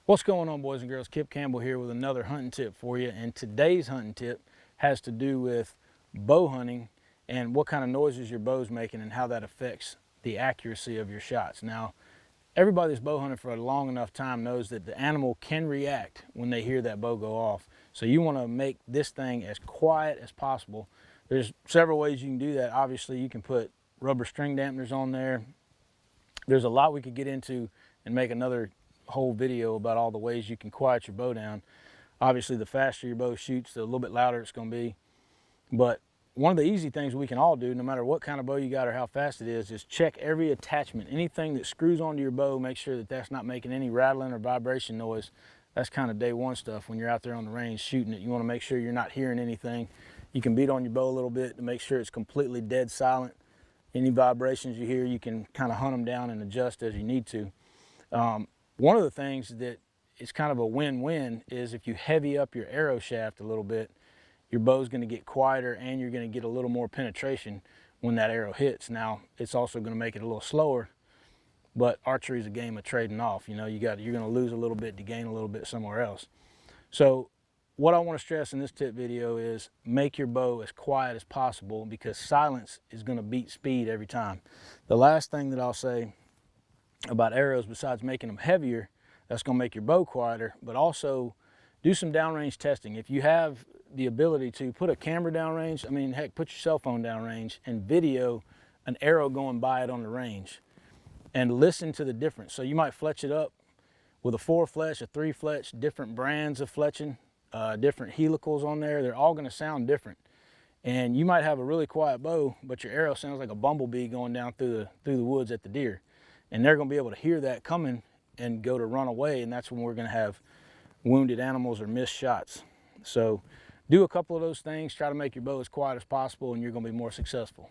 What's going on, boys and girls? Kip Campbell here with another hunting tip for you, and today's hunting tip has to do with bow hunting and what kind of noises your bow's making and how that affects the accuracy of your shots. Now, everybody that's bow hunted for a long enough time knows that the animal can react when they hear that bow go off. So you want to make this thing as quiet as possible. There's several ways you can do that. Obviously, you can put rubber string dampeners on there. There's a lot we could get into and make another whole video about all the ways you can quiet your bow down. Obviously, the faster your bow shoots, the little bit louder it's going to be. But one of the easy things we can all do, no matter what kind of bow you got or how fast it is check every attachment. Anything that screws onto your bow, make sure that that's not making any rattling or vibration noise. That's kind of day one stuff when you're out there on the range shooting it. You want to make sure you're not hearing anything. You can beat on your bow a little bit to make sure it's completely dead silent. Any vibrations you hear, you can kind of hunt them down and adjust as you need to. One of the things that is kind of a win-win is if you heavy up your arrow shaft a little bit, your bow's going to get quieter and you're going to get a little more penetration when that arrow hits. Now, it's also going to make it a little slower, but archery is a game of trading off. You know, you're going to lose a little bit to gain a little bit somewhere else. So what I want to stress in this tip video is make your bow as quiet as possible, because silence is going to beat speed every time. The last thing that I'll say about arrows, besides making them heavier, that's going to make your bow quieter, but also do some downrange testing. If you have the ability to put a camera downrange, I mean, heck, put your cell phone downrange and video an arrow going by it on the range and listen to the difference. So you might fletch it up with a 4-fletch, a 3-fletch, different brands of fletching, different helicals on there. They're all going to sound different. And you might have a really quiet bow, but your arrow sounds like a bumblebee going down through the woods at the deer. And they're going to be able to hear that coming and go to run away, and that's when we're going to have wounded animals or missed shots. So do a couple of those things, try to make your bow as quiet as possible, and you're going to be more successful.